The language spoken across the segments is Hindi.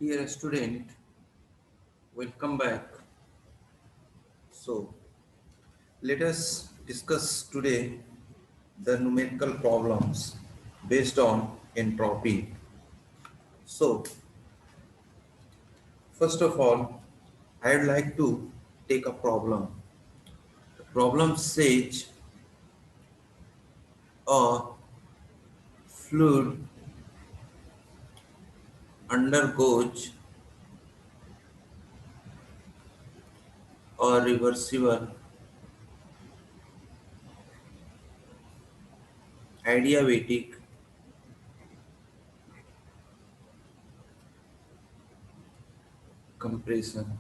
Dear student, welcome back. So, let us discuss today the numerical problems based on entropy. So, first of all, I would like to take a problem. The problem says a fluid undergoes a reversible adiabatic compression.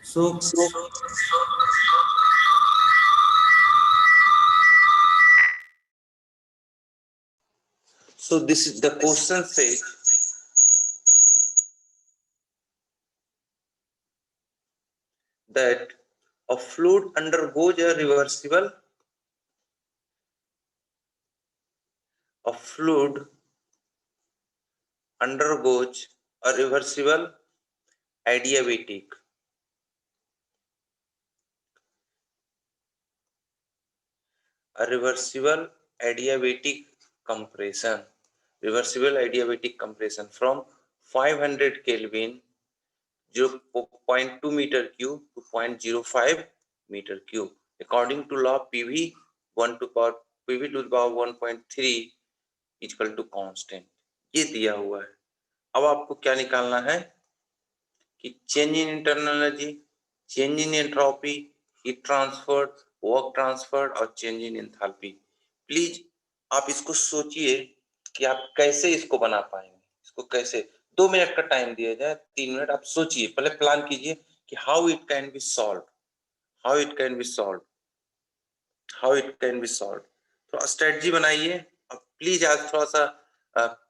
So, this is the question says that a fluid undergoes a fluid undergoes a reversible adiabatic reversible adiabatic compression from 500 Kelvin 0.2 meter cube to 0.05 meter cube according to law PV to the power 1.3 equal to constant। ये दिया हुआ है। अब आपको क्या निकालना है कि change in internal energy, change in entropy, heat transfer, work transfer और चेंज इन एंथैल्पी। प्लीज आप इसको सोचिए कि आप कैसे इसको बना पाएंगे। इसको कैसे 2 मिनट का टाइम दिया जाए, 3 मिनट आप सोचिए, पहले प्लान कीजिए कि how it can B solve. How it can B solve. तो स्ट्रेटजी बनाइए। अब प्लीज आज थोड़ा सा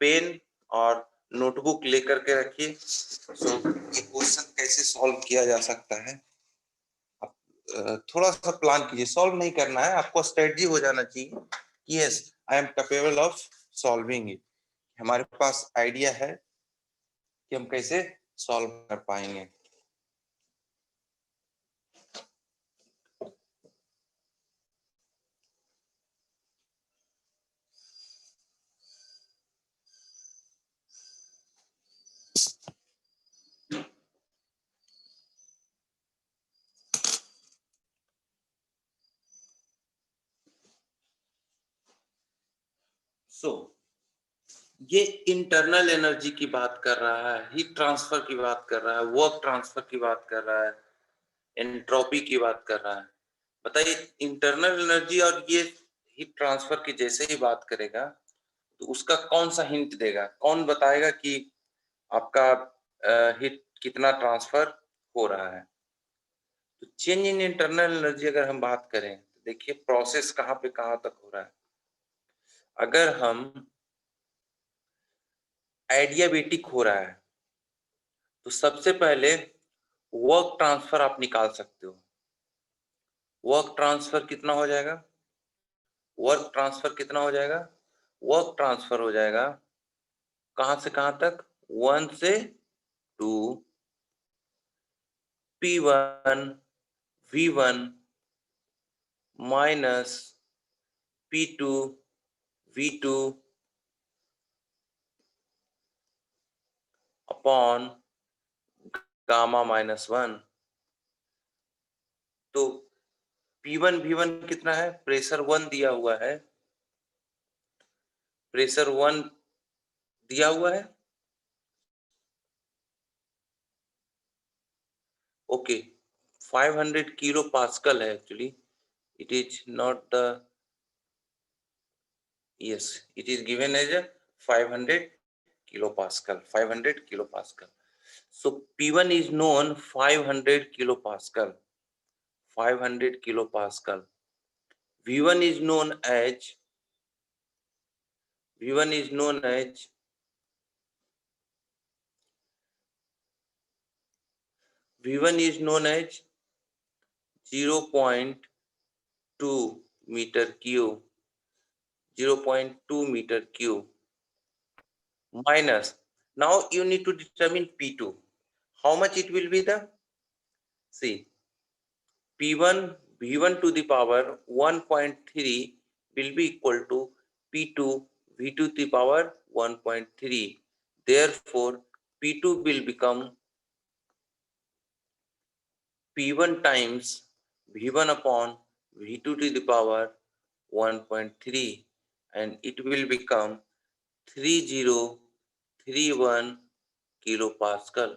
पेन और नोटबुक लेकर के रखिए। सो ये क्वेश्चन कैसे सॉल्व किया जा सकता है, थोड़ा सा प्लान कीजिए। सॉल्व नहीं करना है आपको, स्ट्रेटजी हो जाना चाहिए कि yes I am capable of solving it. हमारे पास आइडिया है कि हम कैसे सॉल्व कर पाएंगे। सो ये इंटरनल एनर्जी की बात कर रहा है, हीट ट्रांसफर की बात कर रहा है, वर्क ट्रांसफर की बात कर रहा है, एंट्रोपी की बात कर रहा है। बताइए इंटरनल एनर्जी और ये हीट ट्रांसफर की जैसे ही बात करेगा तो उसका कौन सा हिंट देगा, कौन बताएगा कि आपका हीट कितना ट्रांसफर हो रहा है। तो चेंज इन इंटरनल एनर्जी अगर हम बात करें तो देखिए प्रोसेस कहाँ पे कहाँ तक हो रहा है। अगर हम एडियाबेटिक हो रहा है तो सबसे पहले वर्क ट्रांसफर आप निकाल सकते हो। वर्क ट्रांसफर कितना हो जाएगा, वर्क ट्रांसफर कितना हो जाएगा, वर्क ट्रांसफर हो जाएगा कहां से कहां तक, 1 से 2 P1 V1 minus P2 V2 upon gamma -1। तो P1 V1 कितना है, प्रेशर 1 दिया हुआ है, प्रेशर 1 दिया हुआ है। ओके 500 किलो पास्कल है actually, it is not the, yes it is given as a 500 kilopascal, 500 kilopascal. So P1 is known 500 kilopascal, 500 kilopascal. V1 is known as, V1 is known as V1 is known as 0.2 meter cube, 0.2 meter cube minus, now you need to determine P2. How much it will be the, see P1 V1 to the power 1.3 will be equal to P2 V2 to the power 1.3. Therefore, P2 will become P1 times V1 upon V2 to the power 1.3 and it will become 3031 kilopascal.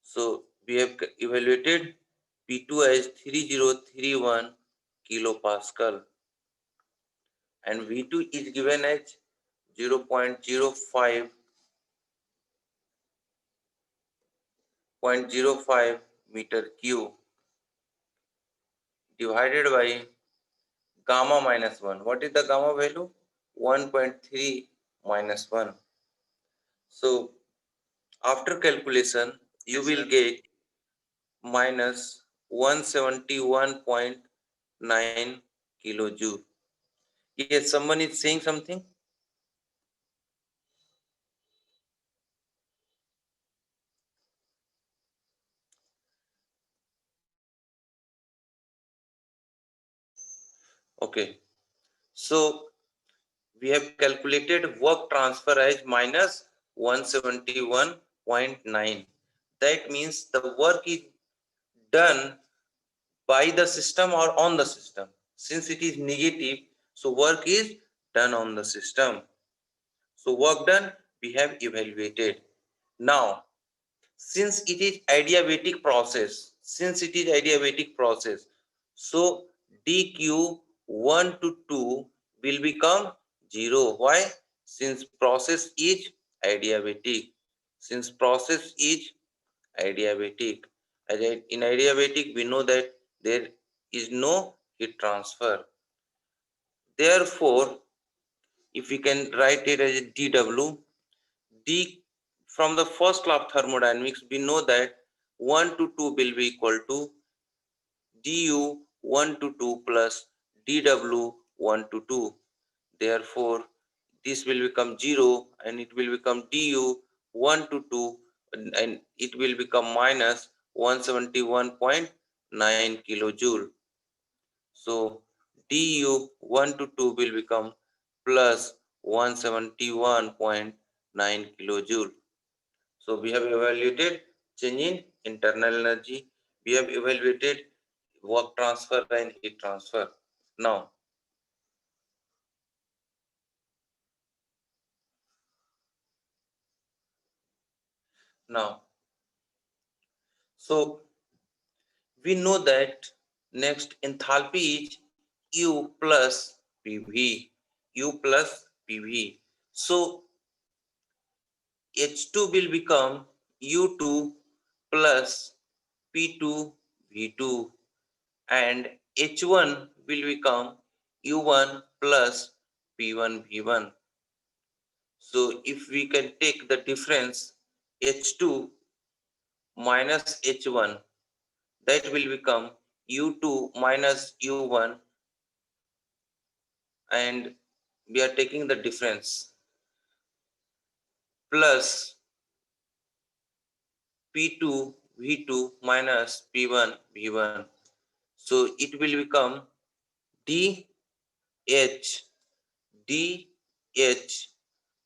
So we have evaluated P2 as 3031 kilopascal and V2 is given as 0.05 meter cube divided by gamma -1. What is the gamma value? 1.3 minus 1. So after calculation, you will get minus 171.9 kilojoule. Yes, someone is saying something. Okay, so we have calculated work transfer as minus 171.9. That means the work is done by the system or on the system. Since it is negative, so work is done on the system. So work done we have evaluated. Now, since it is adiabatic process, so dq 1 to 2 will become 0. Why? Since process is adiabatic. Since process is adiabatic. In adiabatic, we know that there is no heat transfer. Therefore, if we can write it as dW, d from the first law of thermodynamics, we know that 1 to 2 will be equal to du 1 to 2 plus dw 1 to 2. Therefore, this will become 0 and it will become du 1 to 2 and it will become minus 171.9 kilojoule. So du 1 to 2 will become plus 171.9 kilojoule. So we have evaluated change in internal energy. We have evaluated work transfer and heat transfer. Now, so we know that next enthalpy is U plus PV. U plus PV. So H2 will become U2 plus P2 V2 and H1 will become U1 plus P1 V1. So if we can take the difference H2 minus H1, that will become U2 minus U1 and we are taking the difference plus P2 V2 minus P1 V1. So it will become DH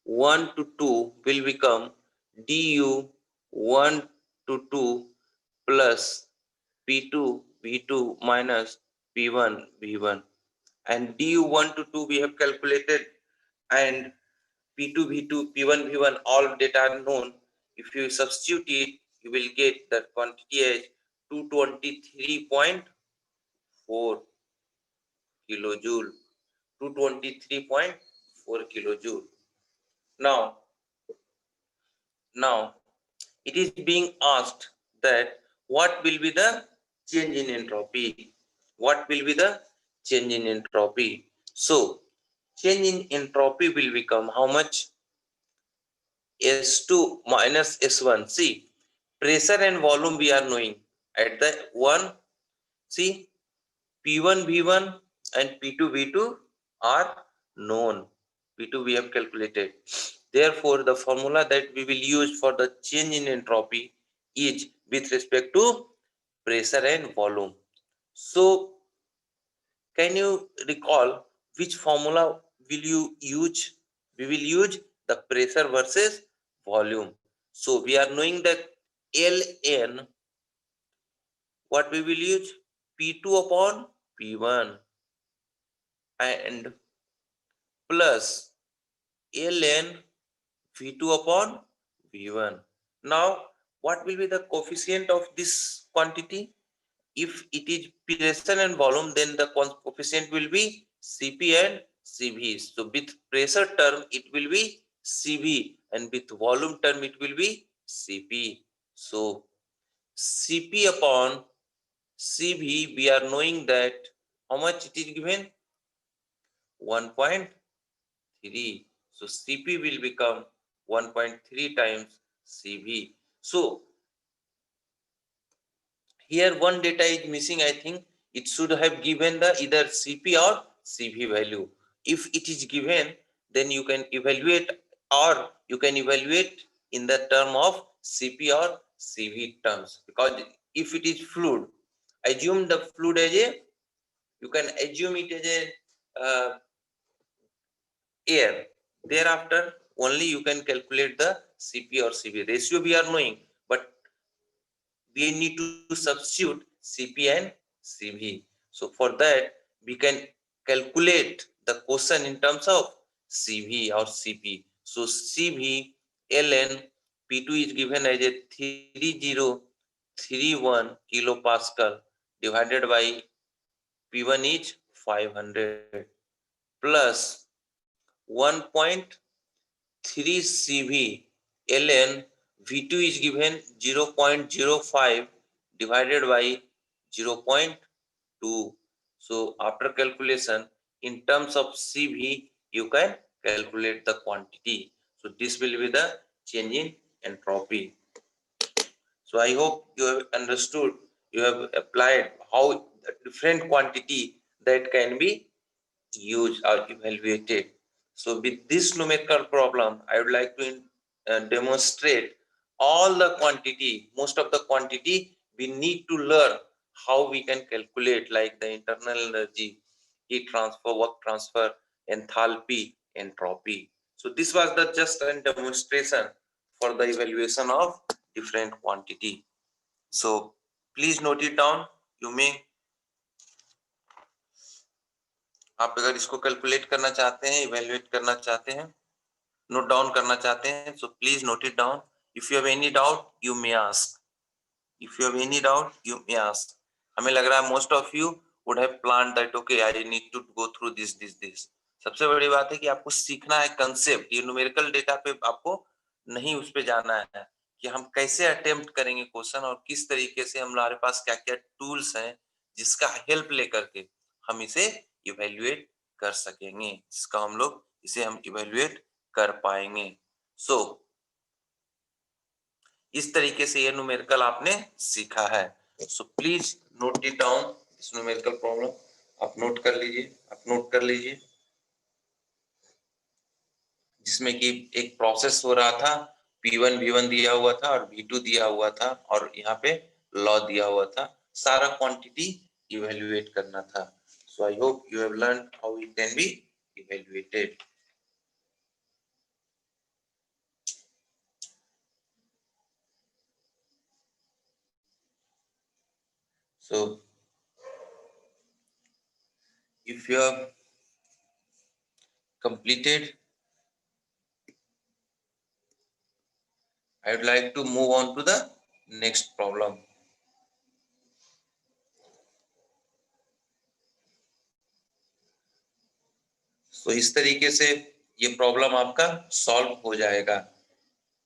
1 to 2 will become du 1 to 2 plus P2 V2 minus P1 V1 and du 1 to 2 we have calculated and P2 V2 P1 V1 all data are known. If you substitute it you will get that quantity as 223.4 kilojoule. 223.4 kilojoule. Now it is being asked that what will be the change in entropy? What will be the change in entropy? So change in entropy will become how much? S2 minus S1. See, pressure and volume we are knowing at the one. See, P1 V1 and P2 V2 are known. P2 we have calculated. Therefore, the formula that we will use for the change in entropy is with respect to pressure and volume. So, can you recall which formula will you use? We will use the pressure versus volume. So, we are knowing that Ln, what we will use? P2 upon P1 and plus ln V2 upon V1. Now, what will be the coefficient of this quantity? If it is pressure and volume, then the coefficient will be Cp and Cv. So, with pressure term, it will be Cv and with volume term, it will be Cp. So, Cp upon Cv, we are knowing that how much it is given? 1.3. So Cp will become 1.3 times Cv. So here one data is missing. I think it should have given the either Cp or Cv value. If it is given, then you can evaluate or you can evaluate in the term of Cp or Cv terms, because if it is fluid, assume the fluid as a, you can assume it as a air. Thereafter, only you can calculate the Cp or Cv. Ratio we are knowing, but we need to substitute Cp and Cv. So for that, we can calculate the question in terms of Cv or Cp. So Cv ln P2 is given as a 3031 kilopascal divided by P1 is 500 plus 1.3 CV ln V2 is given 0.05 divided by 0.2. So after calculation in terms of CV, you can calculate the quantity. So this will be the change in entropy. So I hope you have understood, you have applied how different quantity that can be used or evaluated. So with this numerical problem, I would like to demonstrate all the quantity, most of the quantity we need to learn how we can calculate, like the internal energy, heat transfer, work transfer, enthalpy, entropy. So this was the just a demonstration for the evaluation of different quantity. So please note it down. You may, आप अगर इसको कैलकुलेट करना चाहते हैं, इवेल्युएट करना चाहते हैं, नोट डाउन करना चाहते हैं, so please note it down. If you have any doubt you may ask. If you have any doubt you may ask. हमें लग रहा है most of you would have plan that okay I need to go through this. सबसे बड़ी बात है कि आपको सीखना है कंसेप्ट. ये न्यूमेरिकल डेटा पे आपको नहीं उस पे जाना है कि हम कैसे अटेम्प्ट करेंगे क्वेश्चन और किस तरीके से हमारे पास क्या क्या टूल्स हैं जिसका हेल्प लेकर के हम इसे इवेल्युएट कर सकेंगे, जिसका हम लोग इसे हम इवेल्युएट कर पाएंगे. सो इस तरीके से ये न्यूमेरिकल आपने सीखा है. सो प्लीज नोट इट डाउन. इस न्यूमेरिकल प्रॉब्लम आप नोट कर लीजिए, आप नोट कर लीजिए, जिसमें कि एक प्रोसेस हो रहा था, P1 V1 दिया हुआ था और V2 दिया हुआ था और यहाँ पे लॉ दिया हुआ था. सारा क्वांटिटी इवेल्युएट करना था. So I hope you have learn how it can be evaluated. So if you have completed, I would like to move on to the next problem. So इस तरीके से ये प्रॉब्लम आपका सॉल्व हो जाएगा.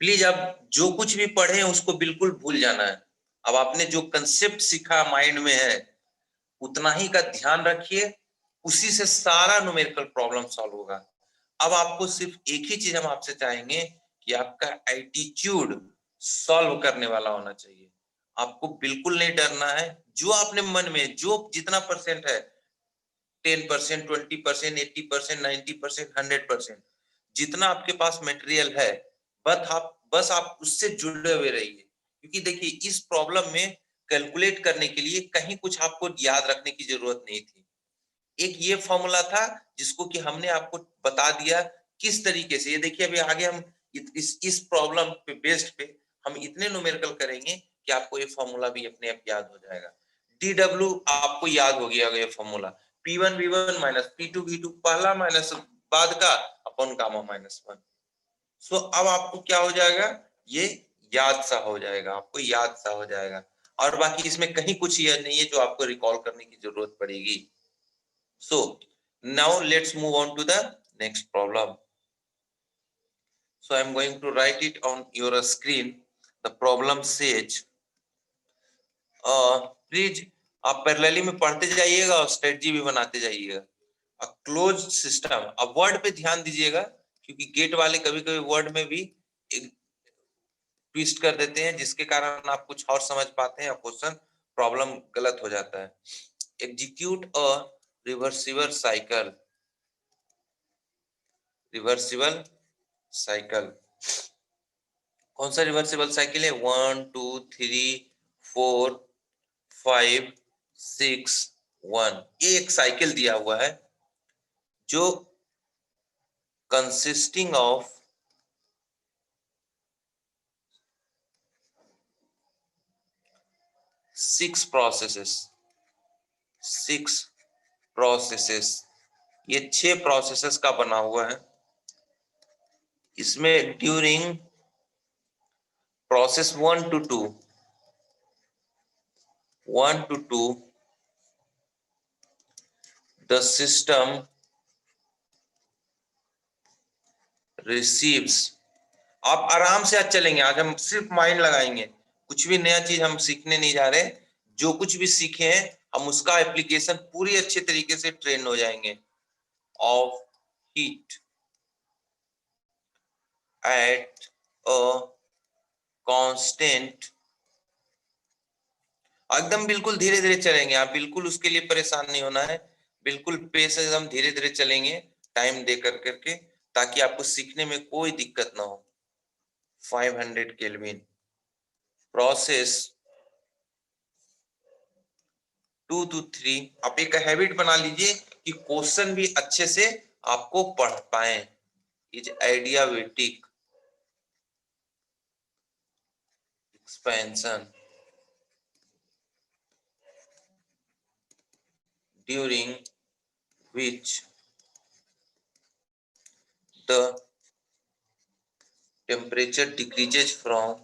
प्लीज अब जो कुछ भी पढ़े उसको बिल्कुल भूल जाना है. अब आपने जो कंसेप्ट सीखा माइंड में है उतना ही का ध्यान रखिए, उसी से सारा न्यूमेरिकल प्रॉब्लम सॉल्व होगा. अब आपको सिर्फ एक ही चीज हम आपसे चाहेंगे कि आपका एटीट्यूड सॉल्व करने वाला होना चाहिए. आपको बिल्कुल नहीं डरना है. जो आपने मन में जो जितना परसेंट है, 10%, 20%, 80%, 90%, 100%, जितना आपके पास मटेरियल है, बस आप उससे जुड़े हुए रहिए. क्योंकि देखिए इस प्रॉब्लम में कैलकुलेट करने के लिए कहीं कुछ आपको याद रखने की जरूरत नहीं थी. एक ये फॉर्मूला था जिसको कि हमने आपको बता दिया किस तरीके से. ये देखिए अभी आगे हम इस प्रॉब्लम पे बेस्ड पे हम इतने न्यूमेरिकल करेंगे कि आपको ये फॉर्मूला भी अपने आप याद हो जाएगा. DW आपको याद हो गया ये formula. P1 V1 minus P2 V2, पहला माइनस बाद का अपन गामा -1. सो अब आपको क्या हो जाएगा, ये याद सा हो जाएगा, आपको याद सा हो जाएगा. और बाकी इसमें कहीं कुछ ये नहीं है जो आपको रिकॉल करने की जरूरत पड़ेगी. So now let's move on to the next problem. So I'm going to write it on your screen. The problem says, please आप पैरेलली में पढ़ते जाइएगा और स्ट्रेटजी भी बनाते जाइएगा. A close system. अब वर्ड पे ध्यान दीजिएगा क्योंकि गेट वाले कभी-कभी वर्ड में भी एक ट्विस्ट कर देते हैं जिसके कारण आप कुछ और समझ पाते हैं और क्वेश्चन प्रॉब्लम गलत हो जाता है. Execute a reversible cycle. Reversible cycle कौन सा रिवर्सिबल साइकिल है? 1 2 3 4 5 6 1. ये एक साइकिल दिया हुआ है जो कंसिस्टिंग ऑफ 6 प्रोसेसेस. ये 6 प्रोसेसेस का बना हुआ है. इसमें during process 1 to 2 the system receives. आप आराम से आज चलेंगे. आज हम सिर्फ माइंड लगाएंगे, कुछ भी नया चीज हम सीखने नहीं जा रहे. जो कुछ भी सीखे हैं हम उसका एप्लीकेशन पूरी अच्छे तरीके से ट्रेन हो जाएंगे। Of heat at a constant, एकदम बिल्कुल धीरे धीरे चलेंगे, आप बिल्कुल उसके लिए परेशान नहीं होना है, बिल्कुल पेस एकदम धीरे धीरे चलेंगे टाइम दे कर करके, ताकि आपको सीखने में कोई दिक्कत ना हो। 500 केल्विन प्रोसेस 2 to 3। आप एक हैबिट बना लीजिए कि क्वेश्चन भी अच्छे से आपको पढ़ पाए। Is adiabatic expansion during which the temperature decreases from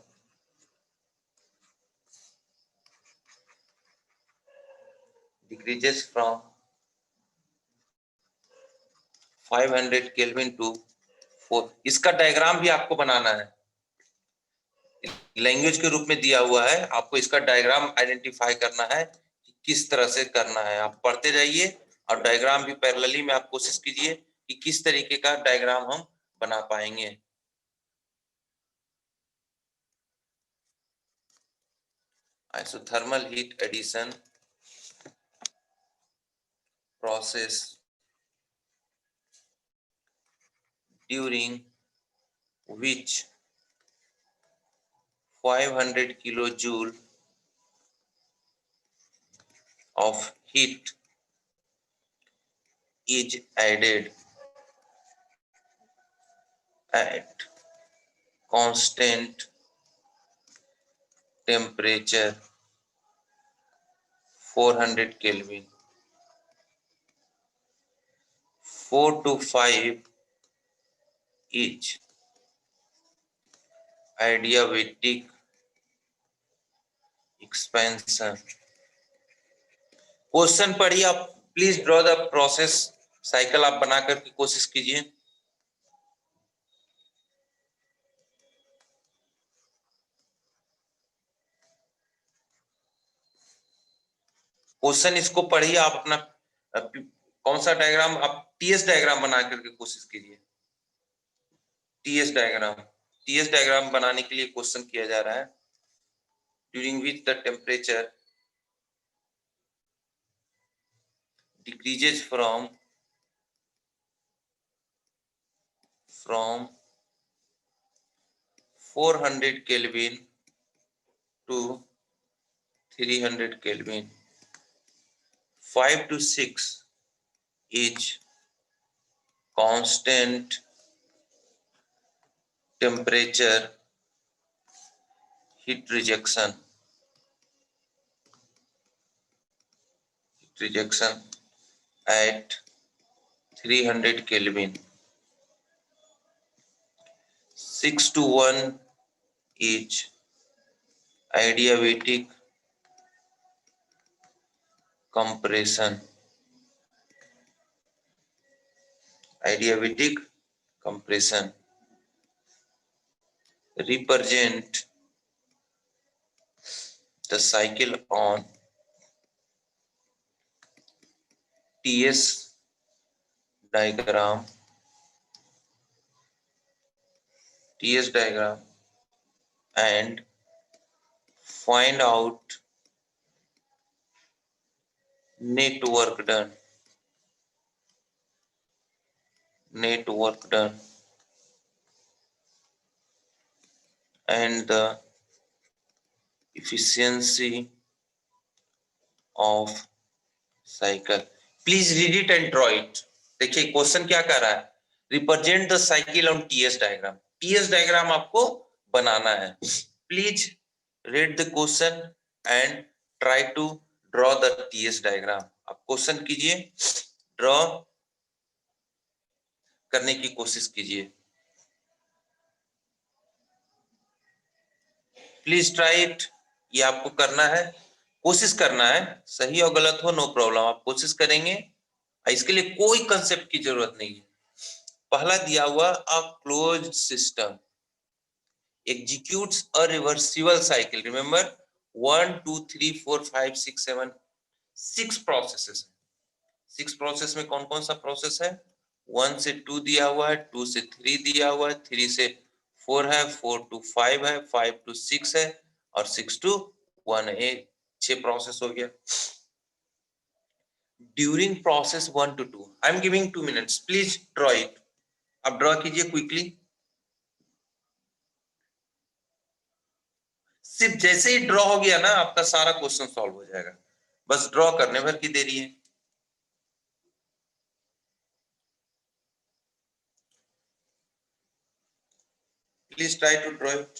500 Kelvin to 4। इसका डायग्राम भी आपको बनाना है, लैंग्वेज के रूप में दिया हुआ है, आपको इसका डायग्राम आइडेंटिफाई करना है कि किस तरह से करना है। आप पढ़ते जाइए और डायग्राम भी पैरेलली में आप कोशिश कीजिए कि किस तरीके का डायग्राम हम बना पाएंगे। isothermal heat addition process during which 500 kilojoule of heat is added at constant temperature 400 Kelvin, 4 to 5 each adiabatic expansion। Question पढ़िए आप, please draw the process cycle आप बना करके कोशिश कीजिए। क्वेश्चन इसको पढ़िए आप, अपना कौन सा डायग्राम, आप टीएस डायग्राम बना करके कोशिश कीजिए। टीएस डायग्राम बनाने के लिए क्वेश्चन किया जा रहा है। During which the temperature decreases from 400 Kelvin to 300 Kelvin, 5 to 6 is constant temperature heat rejection at 300 Kelvin, 6 to 1 is adiabatic compression, represent the cycle on TS diagram and find out net work done and the efficiency of cycle। Please read it and draw it। देखिए क्वेश्चन क्या कर रहा है, represent the cycle on TS diagram. TS diagram आपको बनाना है। Please read the question and try to draw the TS diagram. आप क्वेश्चन कीजिए, ड्रॉ करने की कोशिश कीजिए। प्लीज ट्राई इट, ये आपको करना है, कोशिश करना है, सही और गलत हो नो प्रॉब्लम, आप कोशिश करेंगे, इसके लिए कोई कंसेप्ट की जरूरत नहीं है। पहला दिया हुआ a closed system executes a reversible cycle, remember 1 2 3 4 5 6 7 6 processes है। 6 प्रोसेस में कौन कौन सा प्रोसेस है? 1 से 2 दिया हुआ है, 2 से 3 दिया हुआ है, 3 से 4 है, 4 to 5 है, 5 to 6 है और 6 to 1 है। 6 प्रोसेस हो गया। During process 1 to 2 I am giving 2 minutes, please draw it. अब ड्रॉ कीजिए क्विकली। सिर्फ जैसे ही ड्रॉ हो गया ना, आपका सारा क्वेश्चन सॉल्व हो जाएगा। बस ड्रॉ करने भर की देरी है। Please try to draw it.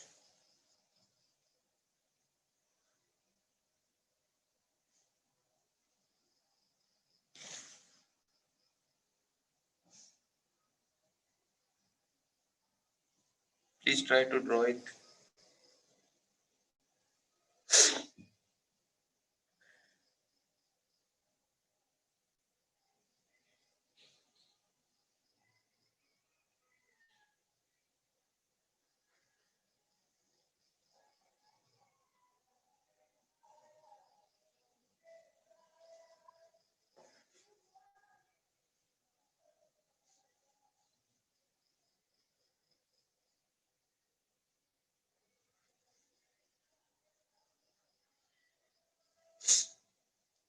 Please try to draw it.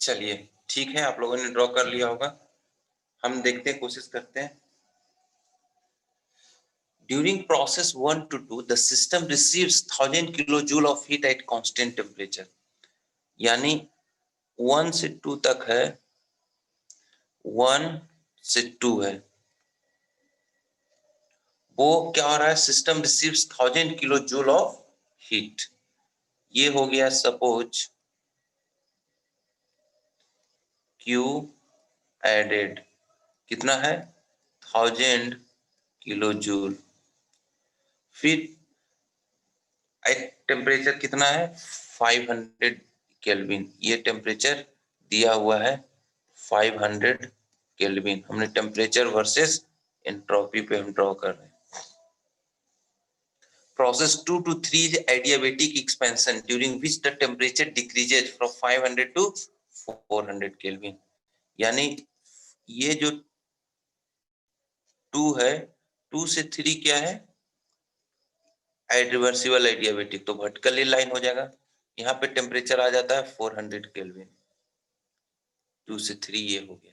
चलिए ठीक है, आप लोगों ने ड्रॉ कर लिया होगा। हम देखते हैं, कोशिश करते हैं। During process 1 to 2 the system receives 1000 kilojoule of heat at constant temperature. यानी 1 से 2 तक है, 1 से 2 है, वो क्या हो रहा है? System receives 1000 kilojoule of heat. ये हो गया सपोज Q एडेड कितना है? 1000 किलो जूल। फिर टेम्परेचर कितना है? 500 केल्विन। ये टेम्परेचर दिया हुआ है 500 केल्विन। हमने टेम्परेचर वर्सेस एंट्रोपी पे हम ड्रॉ कर रहे हैं। Process 2 to 3 is adiabatic expansion during which the temperature decreases from 500 to 400 Kelvin। यानी ये जो 2 है, 2 से 3 क्या है? रिवर्सिबल एडियाबेटिक, तो वर्टिकली लाइन हो जाएगा। यहाँ पे टेम्परेचर आ जाता है 400 केल्विन। 2 से 3 ये हो गया।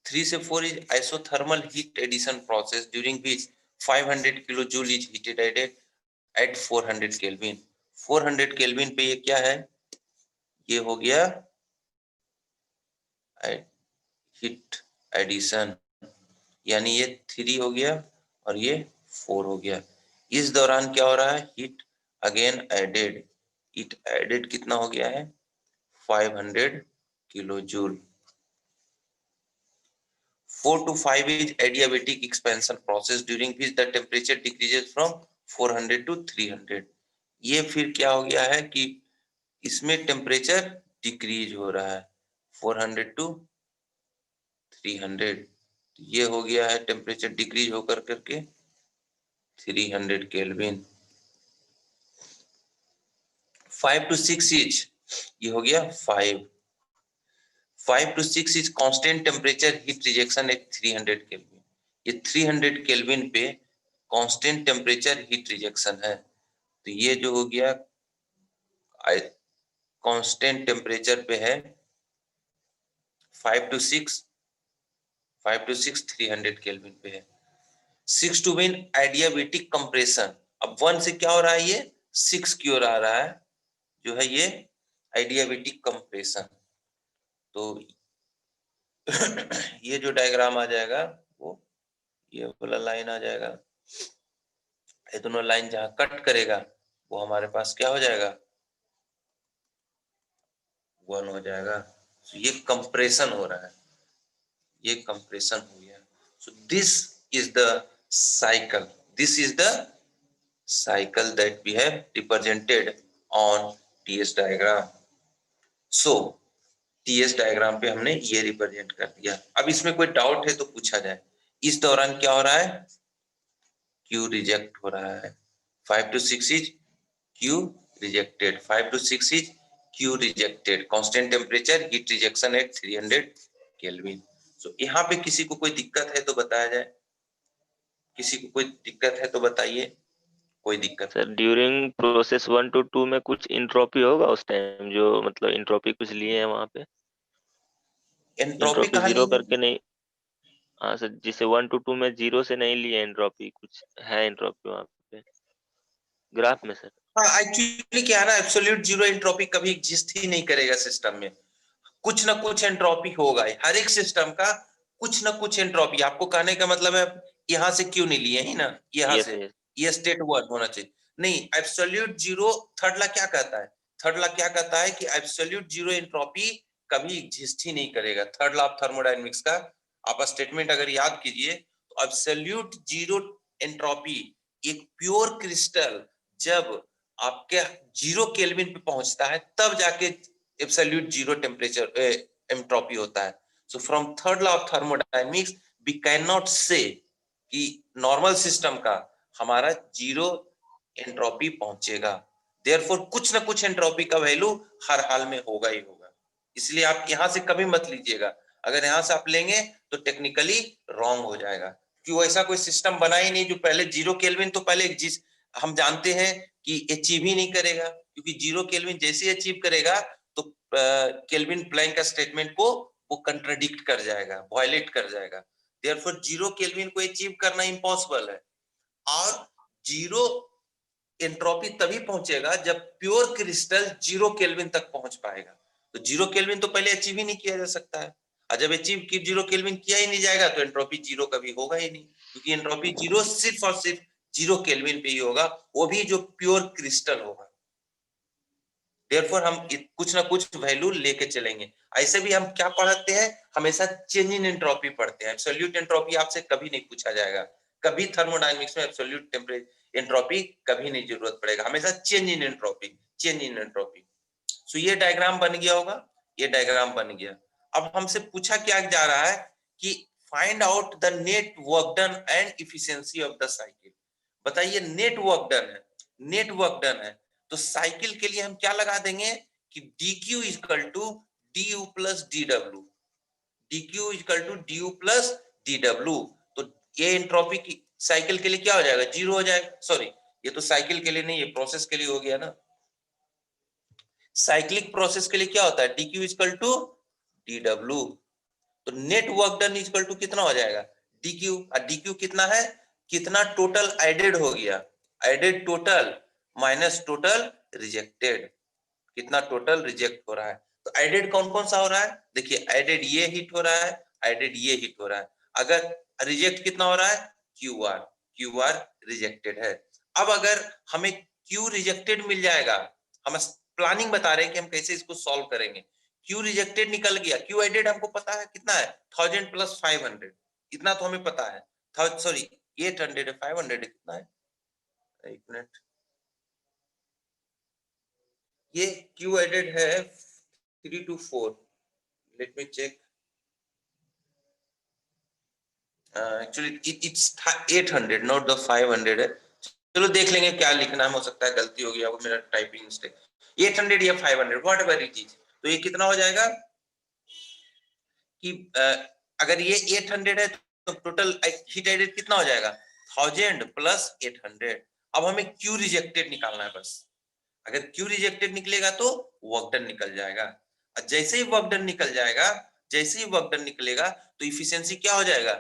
3 से 4 is isothermal heat addition process during which 500 kilo joule is heated at 400 Kelvin. 400 Kelvin पे ये क्या है? ये हो गया हीट एडिशन, यानी ये 3 हो गया और ये 4 हो गया। इस दौरान क्या हो रहा है? Heat again added. Heat added कितना हो गया है? 500 kilo joule. 4 to 5 is adiabatic expansion process during which the temperature decreases from 400 to 300। ये फिर क्या हो गया है कि इसमें टेम्परेचर डिक्रीज हो रहा है 400 टू 300। ये हो गया है टेम्परेचर डिक्रीज होकर करके 300 केल्विन। 5 to 6 इज, ये हो गया 5 to 6 is constant temperature heat rejection at 300 Kelvin. ये 300 केल्विन पे कांस्टेंट टेम्परेचर हीट रिजेक्शन है। तो ये जो हो गया कांस्टेंट टेम्परेचर पे है 5 to 6 300 केल्विन पे है। 6 to win एडियाबेटिक कंप्रेशन। अब 1 से क्या हो रहा है? ये 6 की ओर आ रहा है, जो है ये एडियाबेटिक कंप्रेशन। तो ये जो डायग्राम आ जाएगा वो ये वाला लाइन आ जाएगा। ये दोनों लाइन जहां कट करेगा वो हमारे पास क्या हो जाएगा? 1 हो जाएगा। तो ये कंप्रेशन हो रहा है, ये कंप्रेशन हो गया। So this is the cycle, this is the cycle that we have represented on TS diagram। so TS diagram पे हमने ये रिप्रेजेंट कर दिया। अब इसमें कोई डाउट है तो पूछा जाए। इस दौरान क्या हो रहा है? Q रिजेक्ट हो रहा है। 5 to 6 is Q rejected, 5 to 6 is Q rejected, constant temperature, heat rejection at 300 kelvin. So यहाँ पे किसी को कोई दिक्कत है तो बताया जाए, किसी को कोई दिक्कत है तो बताइए, कोई दिक्कत सर ड्यूरिंग प्रोसेस 1 to 2 में कुछ इंट्रोपी होगा उस टाइम, जो मतलब इंट्रोपी कुछ लिए हैं वहां पे? एंट्रोपी इंट्रोपी कहाँ जीरो ली है? करके नहीं? हाँ सर, जिसे 1 to 2 में जीरो से नहीं लिए एंट्रोपी, कुछ है एंट्रोपी वहां पे ग्राफ में सर? हाँ, एक्चुअली क्या है ना, एब्सोल्यूट जीरो एंट्रोपी कभी एग्जिस्ट ही नहीं करेगा सिस्टम में, कुछ ना कुछ एंट्रोपी होगा हर एक सिस्टम का, कुछ ना कुछ एंट्रोपी। आपको कहने का मतलब है यहाँ से क्यों नहीं लिए ही ना, यहाँ यस से यस। ये स्टेट 1 होना चाहिए, नहीं एब्सोल्यूट जीरो। थर्ड लॉ क्या कहता है? थर्ड लॉ क्या कहता है कि एब्सोल्यूट जीरो एंट्रोपी कभी एग्जिस्ट ही नहीं करेगा। थर्ड लॉ ऑफ थर्मोडायनेमिक्स का आप स्टेटमेंट अगर याद कीजिए तो एब्सोल्यूट जीरो एंट्रोपी, एक प्योर क्रिस्टल जब आपके जीरो केल्विन पे पहुंचता है तब जाके एब्सोल्यूट जीरो टेम्परेचर एंट्रोपी होता है। So from third law of thermodynamics we can not say कि नॉर्मल सिस्टम का हमारा जीरो एंट्रोपी पहुंचेगा, देयरफॉर कुछ ना कुछ एंट्रोपी का वैल्यू हर हाल में होगा ही होगा। इसलिए आप यहां से कभी मत लीजिएगा, अगर यहां से आप लेंगे तो टेक्निकली रॉन्ग हो जाएगा, क्योंकि ऐसा कोई सिस्टम बना ही नहीं जो पहले जीरो केल्विन तो पहले हम जानते हैं कि अचीव ही नहीं करेगा, क्योंकि जीरो केल्विन जैसे अचीव करेगा तो केल्विन प्लैंक का स्टेटमेंट को वो कंट्राडिक्ट कर जाएगा, वायलेट कर जाएगा। देयरफॉर जीरो केल्विन को अचीव करना इम्पॉसिबल है, और जीरो एंट्रोपी तभी पहुंचेगा जब प्योर क्रिस्टल जीरो केल्विन तक पहुंच पाएगा। तो जीरो केल्विन तो पहले अचीव ही नहीं किया जा सकता है, और जब अचीव की जीरो केल्विन किया ही नहीं जाएगा तो एंट्रोपी जीरो कभी होगा ही नहीं, क्योंकि एंट्रोपी जीरो सिर्फ और सिर्फ जीरो केल्विन पे ही होगा, वो भी जो प्योर क्रिस्टल होगा। देयरफॉर हम कुछ ना कुछ वैल्यू लेके चलेंगे। ऐसे भी हम क्या पढ़ते हैं, हमेशा चेंज इन एंट्रोपी पढ़ते हैं, एब्सोल्यूट एंट्रोपी आपसे कभी नहीं पूछा जाएगा, कभी थर्मोडायनेमिक्स में एब्सोल्यूट टेम्परेचर एंट्रोपी कभी नहीं जरूरत पड़ेगा, हमेशा change in entropy, change in entropy. So ये डायग्राम बन गया होगा, ये डायग्राम बन गया। अब हमसे पूछा क्या जा रहा है कि find out the net work done and efficiency of the cycle. बताइए, नेट वर्क डन है, नेट वर्क डन है, तो साइकिल के लिए हम क्या लगा देंगे कि dq equal to du plus dw, dq equal to du plus dw। तो ये एंट्रोपी की साइकिल के लिए क्या हो जाएगा, जीरो हो जाएगा। सॉरी, ये तो साइकिल के लिए नहीं, ये प्रोसेस के लिए हो गया ना। साइक्लिक प्रोसेस के लिए क्या होता है, dq इक्वल टू dw। तो net work done equal to कितना हो जाएगा, dq, और dq कितना है, कितना टोटल एडेड हो गया, added total minus total rejected, कितना टोटल रिजेक्ट हो रहा है। तो एडेड कौन कौन सा हो रहा है, देखिए एडेड ये हिट हो रहा है, एडेड ये हिट हो रहा है। अगर रिजेक्ट कितना हो रहा है, Q R, Q R rejected है। अब अगर हमें क्यू रिजेक्टेड मिल जाएगा, हम प्लानिंग बता रहे हैं कि हम कैसे इसको सॉल्व करेंगे। क्यू रिजेक्टेड निकल गया, क्यू एडेड हमको पता है कितना है, 1000 प्लस 500, इतना तो हमें पता है। सॉरी 800 है, 500 है, कितना है, एक मिनट, ये क्यू एडेड है 3 to 4, let me check, actually it's 800 not the 500 है। चलो देख लेंगे क्या लिखना है, हो सकता है गलती हो गया वो, मेरा टाइपिंग मिस्टेक, 800 या 500 व्हाट एवर इट इज। तो ये कितना हो जाएगा कि अगर ये 800 है तो टोटल हीट एडेड कितना हो जाएगा, 1000 प्लस 800। अब हमें क्यू रिजेक्टेड निकालना है बस, अगर क्यू रिजेक्टेड निकलेगा तो वर्क डन निकल जाएगा, और जैसे ही वर्क डन निकल जाएगा, जैसे ही वर्क डन निकलेगा तो इफिशियंसी क्या हो जाएगा,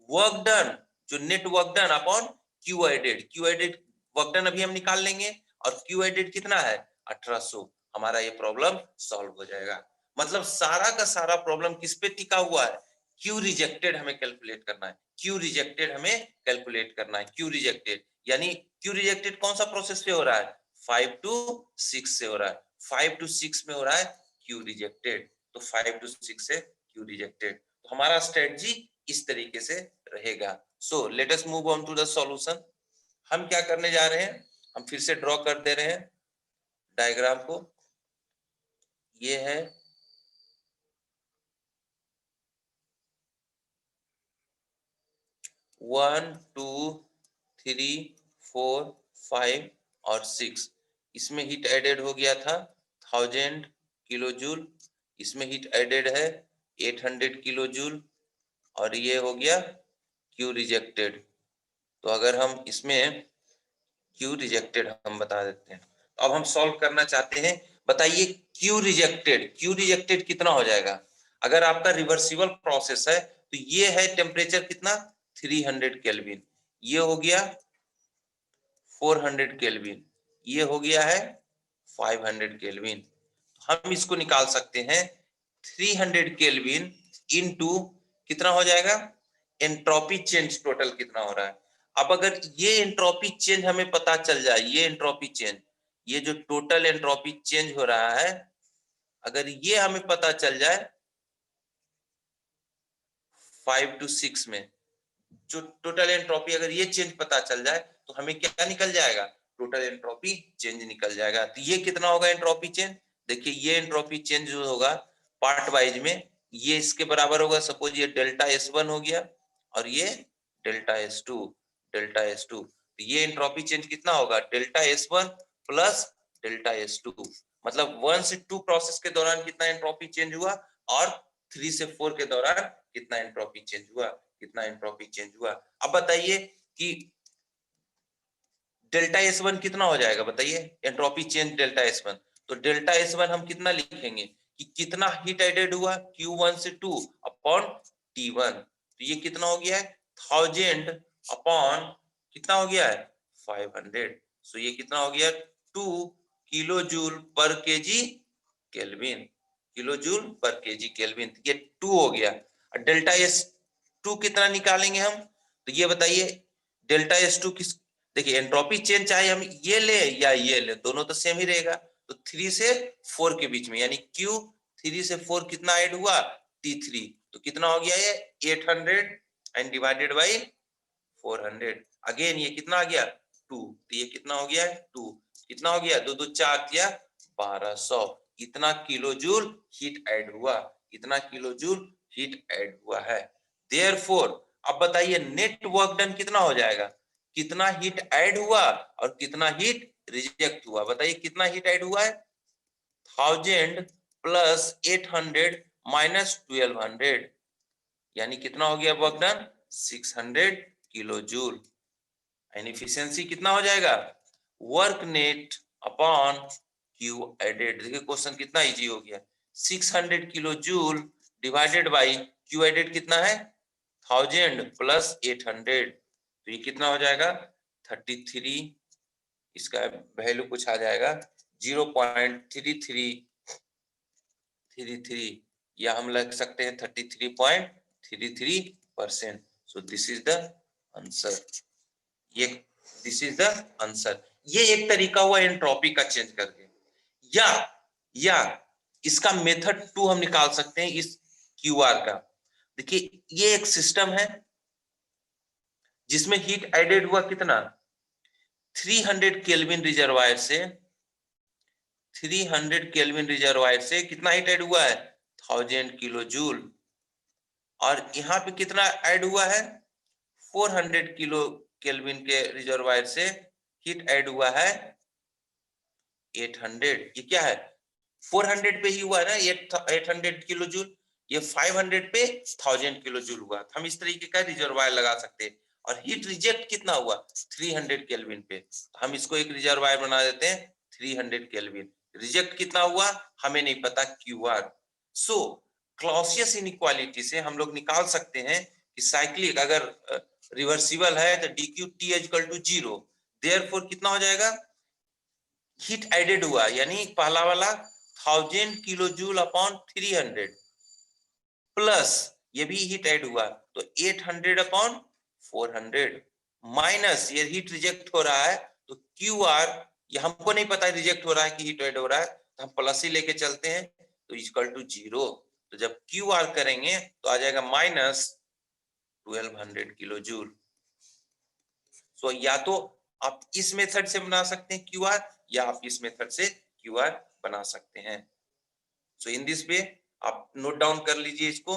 वर्क डन, जो net work done upon Q added, Q added work done अभी हम निकाल लेंगे, और क्यू एडेड कितना है 1800, हमारा ये प्रॉब्लम सॉल्व हो जाएगा। मतलब सारा का सारा प्रॉब्लम किस पे टिका हुआ है, क्यू रिजेक्टेड हमें कैलकुलेट करना है, क्यू रिजेक्टेड हमें कैलकुलेट करना है, क्यू रिजेक्टेड यानी क्यू रिजेक्टेड कौन सा प्रोसेस पे हो रहा है, 5 to 6 से हो रहा है, 5 to 6 में हो रहा है क्यू रिजेक्टेड, तो 5 to 6 से क्यू रिजेक्टेड। तो हमारा स्ट्रेटजी इस तरीके से रहेगा। So let us move on to the solution. हम क्या करने जा रहे हैं, हम फिर से ड्रॉ कर दे रहे हैं डायग्राम को, ये है 1 2 3 4 5 और 6, इसमें हीट एडेड हो गया था 1000 किलो जूल, इसमें हीट एडेड है 800 किलो जूल, और ये हो गया क्यू रिजेक्टेड। तो अगर हम इसमें क्यू रिजेक्टेड हम बता देते हैं। तो अब हम सॉल्व करना चाहते हैं, बताइए क्यू रिजेक्टेड कितना हो जाएगा। अगर आपका रिवर्सिबल प्रोसेस है तो ये है टेम्परेचर कितना 300 केल्विन, ये हो गया 400 केल्विन, ये हो गया है 500 केल्विन। हम इसको निकाल सकते हैं 300 केल्विन इनटू कितना हो जाएगा, एंट्रोपी चेंज टोटल कितना हो रहा है। अब अगर ये एंट्रोपी चेंज हमें पता चल जाए, ये एंट्रोपी चेंज, ये जो टोटल एंट्रोपी चेंज हो रहा है, अगर ये हमें पता चल जाए 5 to 6 में, जो टोटल एंट्रोपी अगर ये चेंज पता चल जाए तो हमें क्या निकल जाएगा, टोटल एंट्रोपी चेंज निकल जाएगा। तो ये कितना होगा एंट्रोपी चेंज, देखिए ये एंट्रोपी चेंज जो होगा पार्ट वाइज में, ये इसके बराबर होगा, सपोज ये डेल्टा S1 हो गया और ये डेल्टा S2, डेल्टा S2। तो ये एंट्रोपी चेंज कितना होगा, delta S1 plus delta S2, मतलब 1 से 2 प्रोसेस के दौरान कितना एंट्रोपी चेंज हुआ और 3 से 4 के दौरान कितना एंट्रोपी चेंज हुआ, कितना एंट्रोपी चेंज हुआ। अब बताइए कि डेल्टा S1 कितना हो जाएगा, बताइए एंट्रोपी चेंज डेल्टा S1। तो डेल्टा S1 हम कितना लिखेंगे कि कितना हीट एडेड हुआ Q1 से 2 अपॉन T1, तो ये कितना हो गया है 1000 अपॉन कितना हो गया है 500, सो ये कितना हो गया 2 किलो जूल पर केजी केल्विन, किलो जूल पर केजी केल्विन, ये 2 हो गया। और डेल्टा S2 कितना निकालेंगे हम, तो ये बताइए डेल्टा S2 किस, देखिए एंट्रोपी चेंज चाहे हम ये ले या ये ले, दोनों तो सेम ही रहेगा। तो 3 से 4 के बीच में, यानी Q 3 से 4 कितना ऐड हुआ T3, तो कितना हो गया ये 800 एंड डिवाइडेड बाई 400, अगेन ये कितना आ गया 2, तो ये कितना हो गया 2, कितना हो गया 2 2 4 क्या 1200, इतना किलो जूल हीट ऐड हुआ, इतना किलो जूल हीट ऐड हुआ है। देयरफॉर अब बताइए नेट वर्क डन कितना हो जाएगा, कितना हीट ऐड हुआ और कितना हीट रिजेक्ट हुआ, बताइए कितना हीट ऐड हुआ है 1000 प्लस 800 माइनस 1200, यानी कितना हो गया work done 600 kilo joule. And efficiency कितना हो जाएगा, work net upon Q added, देखिए क्वेश्चन कितना इजी हो गया, 600 kilo joule divided by Q added कितना है 1000 प्लस 800, तो ये कितना हो जाएगा 33, इसका वैल्यू कुछ आ जाएगा 0.3333, या हम लग सकते हैं 33.33%। So this is the answer, ये दिस इज द आंसर। ये एक तरीका हुआ एंट्रोपी का चेंज करके, या इसका मेथड 2 हम निकाल सकते हैं इस क्यूआर का। देखिए ये एक सिस्टम है जिसमें हीट एडेड हुआ कितना 300 केल्विन रिजर्वायर से, 300 केल्विन रिजर्वायर से कितना हीट ऐड हुआ है 1000 किलो जूल, और यहाँ पे कितना ऐड हुआ है 400 किलो केल्विन के रिजर्वायर से हीट ऐड हुआ है 800, ये क्या है 400 पे ही हुआ है ना ये 800 किलो जूल, ये 500 पे 1000 किलो जूल हुआ। हम इस तरीके का रिजर्वायर लगा सकते हैं। और हीट रिजेक्ट कितना हुआ 300 केल्विन पे, हम इसको एक रिजर्वायर बना देते हैं 300 केल्विन, रिजेक्ट कितना हुआ हमें नहीं पता क्यूआर। सो क्लॉसियस इनइक्वालिटी से हम लोग निकाल सकते हैं कि साइक्लिक अगर रिवर्सिबल है तो dQt = 0, देयरफॉर कितना हो जाएगा हीट एडेड हुआ, यानी पहला वाला 1000 किलो जूल अपॉन 300 प्लस ये भी हीट ऐड हुआ तो 800 अपॉन 400 माइनस ये हीट रिजेक्ट हो रहा है तो क्यू आर, ये हमको नहीं पता रिजेक्ट हो रहा है कि हीट ऐड हो रहा है, तो हम प्लस ही लेके चलते हैं तो इक्वल टू 0। तो जब क्यू आर करेंगे तो आ जाएगा माइनस 1200 किलो जूल। सो या तो आप इस मेथड से बना सकते हैं क्यूआर, या आप इस मेथड से क्यूआर बना सकते हैं। सो इन दिस वे आप नोट डाउन कर लीजिए इसको।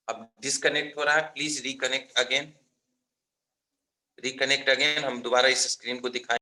अब डिस्कनेक्ट हो रहा है, प्लीज रिकनेक्ट अगेन, हम दोबारा इस स्क्रीन को दिखाएं।